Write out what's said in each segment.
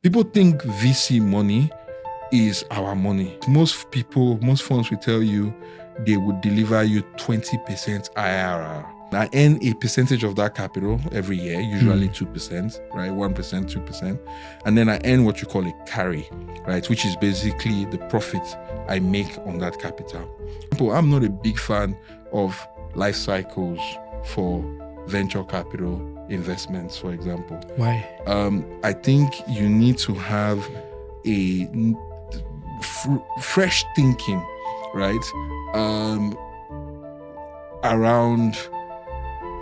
People think VC money is our money. Most funds will tell you they would deliver you 20% IRR. I earn a percentage of that capital every year, usually 2%, right? 1%, 2%. And then I earn what you call a carry, right? Which is basically the profit I make on that capital. I'm not a big fan of life cycles for venture capital investments, for example. Why? I think you need to have a fresh thinking, right? Around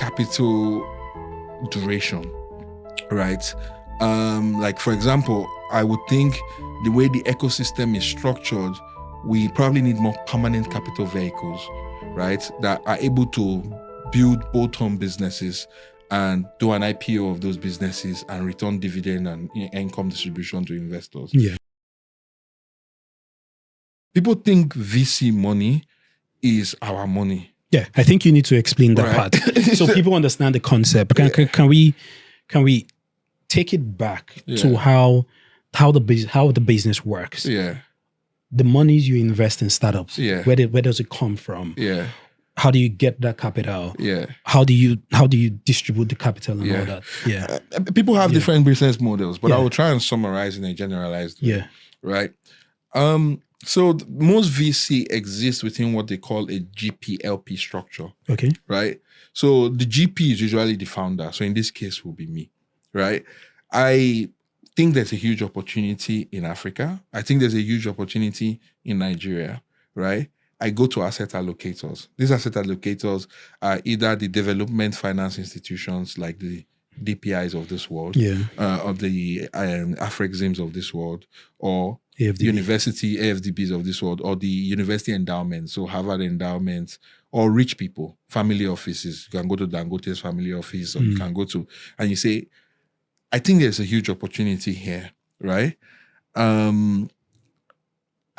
capital duration, right? Like, for example, I would think the way the ecosystem is structured, we probably need more permanent capital vehicles, right? That are able to build bolt-on businesses and do an IPO of those businesses and return dividend and income distribution to investors. Yeah. People think VC money is our money. Yeah, I think you need to explain that part so people understand the concept. Can we take it back to how the business works? Yeah. The monies you invest in startups. Yeah. Where does it come from? Yeah. How do you get that capital? Yeah. How do you distribute the capital and all that? Yeah. People have different business models, but I will try and summarize in a generalized way. Yeah. Right. So most VC exists within what they call a GP-LP structure. Okay. Right. So the GP is usually the founder. So in this case will be me. Right. I think there's a huge opportunity in Africa. I think there's a huge opportunity in Nigeria. Right. I go to asset allocators. These asset allocators are either the development finance institutions like the DPIs of this world, or the Afrexim's of this world, or AFDB. university AFDBs of this world, or the university endowments, so Harvard endowments, or rich people, family offices. You can go to Dangote's family office, or you can go to, and you say, I think there's a huge opportunity here, right?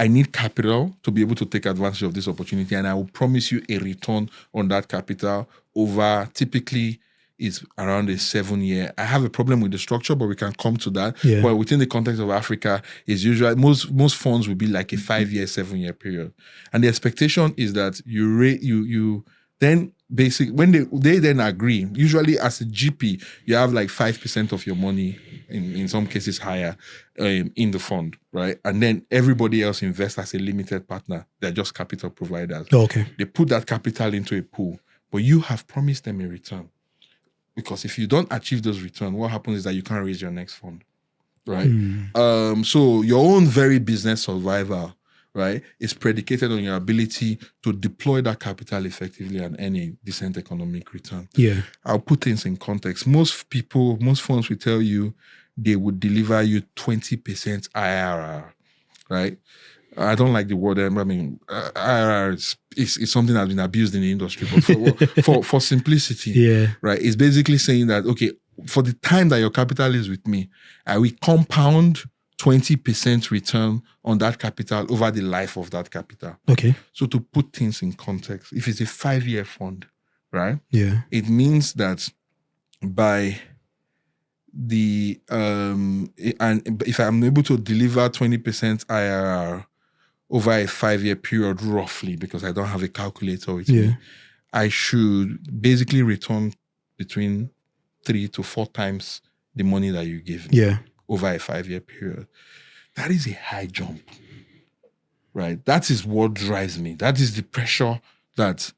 I need capital to be able to take advantage of this opportunity, and I will promise you a return on that capital over typically is around a 7-year. I have a problem with the structure, but we can come to that. Yeah. But within the context of Africa, is usually most funds will be like a 5-year, 7-year period, and the expectation is that you then basically when they then agree. Usually, as a GP, you have like 5% of your money, in some cases higher, in the fund, right? And then everybody else invests as a limited partner. They're just capital providers. Okay. They put that capital into a pool, but you have promised them a return. Because if you don't achieve those returns, what happens is that you can't raise your next fund, right? So your own very business survival, right, is predicated on your ability to deploy that capital effectively and earn a decent economic return. Yeah. I'll put things in context. Most funds will tell you they would deliver you 20% IRR, right? I don't like the word. IRR is something that's been abused in the industry, but for simplicity, right? It's basically saying that, okay, for the time that your capital is with me, I will compound 20% return on that capital over the life of that capital. Okay. So to put things in context, if it's a 5-year fund, right? Yeah. It means that by the and if I'm able to deliver 20% IRR over a 5-year period, roughly, because I don't have a calculator with me, I should basically return between 3 to 4 times the money that you give me over a 5-year period. That is a high jump, right? That is what drives me. That is the pressure that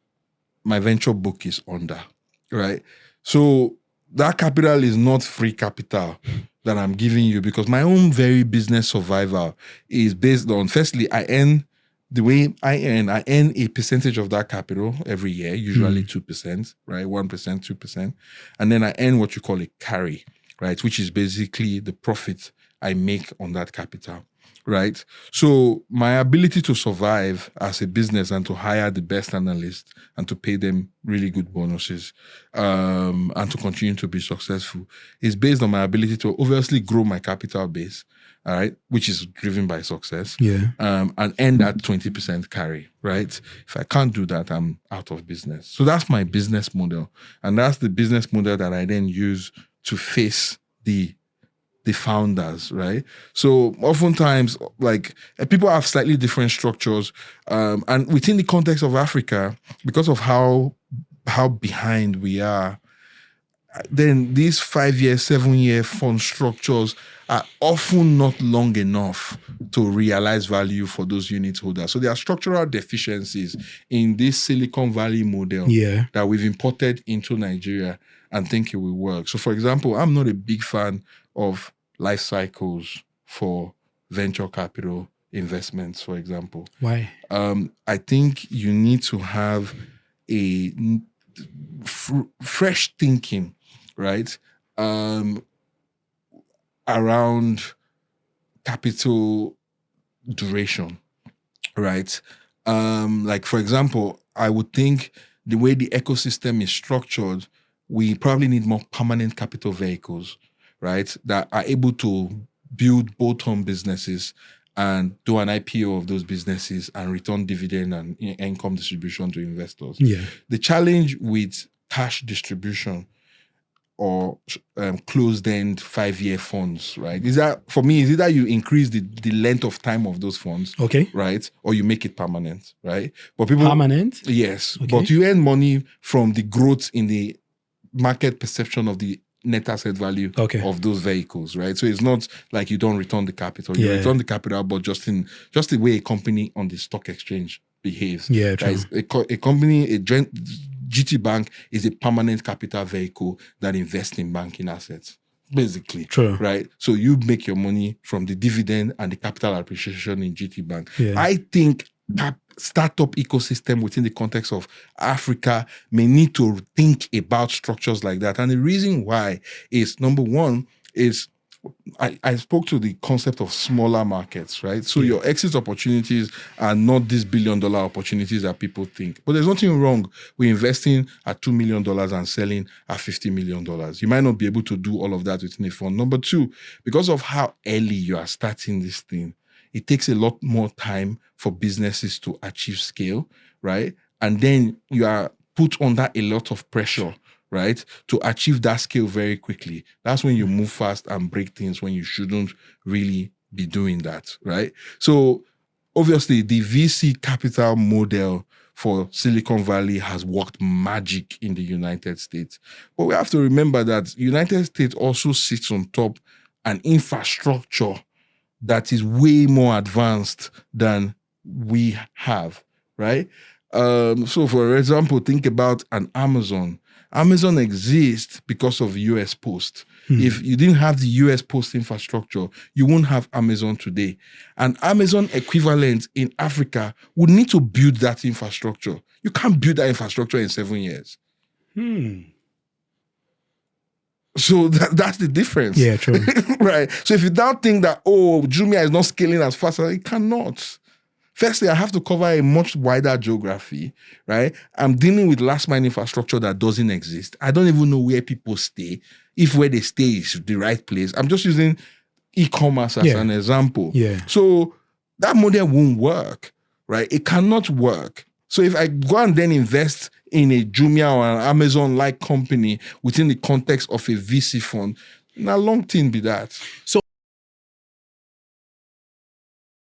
my venture book is under, right? So that capital is not free capital that I'm giving you, because my own very business survival is based on, firstly, I earn a percentage of that capital every year, usually 2%, right? 1%, 2%. And then I earn what you call a carry, right? Which is basically the profit I make on that capital, right? So my ability to survive as a business and to hire the best analysts and to pay them really good bonuses and to continue to be successful is based on my ability to obviously grow my capital base, all right, which is driven by success, and earn that 20% carry, right? If I can't do that, I'm out of business. So that's my business model. And that's the business model that I then use to face the the founders, right? So oftentimes, like people have slightly different structures, and within the context of Africa, because of how behind we are, then these 5-year, 7-year fund structures are often not long enough to realize value for those unit holders. So there are structural deficiencies in this Silicon Valley model that we've imported into Nigeria and think it will work. So for example, I'm not a big fan of life cycles for venture capital investments, for example. Why? I think you need to have a fresh thinking, right? Around capital duration, right? Like for example, I would think the way the ecosystem is structured, we probably need more permanent capital vehicles, right? That are able to build bolt-on businesses and do an IPO of those businesses and return dividend and income distribution to investors. Yeah. The challenge with cash distribution or closed-end 5-year funds, right? Is that, for me, is it that you increase the length of time of those funds, right? Or you make it permanent, right? But people permanent? Yes. Okay. But you earn money from the growth in the market perception of the net asset value of those vehicles, right? So it's not like you don't return the capital. You return the capital, but just the way a company on the stock exchange behaves. Yeah, true. A company, GT Bank is a permanent capital vehicle that invests in banking assets, basically. True. Right? So you make your money from the dividend and the capital appreciation in GT Bank. Yeah. I think startup ecosystem within the context of Africa may need to think about structures like that. And the reason why is, number one, is I spoke to the concept of smaller markets, right? So your exit opportunities are not these $1 billion opportunities that people think. But there's nothing wrong with investing at $2 million and selling at $50 million. You might not be able to do all of that within a fund. Number two, because of how early you are starting this thing, it takes a lot more time for businesses to achieve scale, right? And then you are put under a lot of pressure, right, to achieve that scale very quickly. That's when you move fast and break things when you shouldn't really be doing that, right? So obviously the VC capital model for Silicon Valley has worked magic in the United States. But we have to remember that United States also sits on top an infrastructure that is way more advanced than we have, right? So for example, think about an Amazon. Amazon exists because of US Post. If you didn't have the US Post infrastructure, you won't have Amazon today. And Amazon equivalent in Africa would need to build that infrastructure. You can't build that infrastructure in 7 years. So that's the difference. Yeah, true. Right. So if you now think that, Jumia is not scaling as fast as it cannot. Firstly, I have to cover a much wider geography, right? I'm dealing with last mile infrastructure that doesn't exist. I don't even know where people stay, if where they stay is the right place. I'm just using e-commerce as an example. Yeah. So that model won't work, right? It cannot work. So if I go and then invest in a Jumia or an Amazon-like company within the context of a VC fund, now long thing be that. So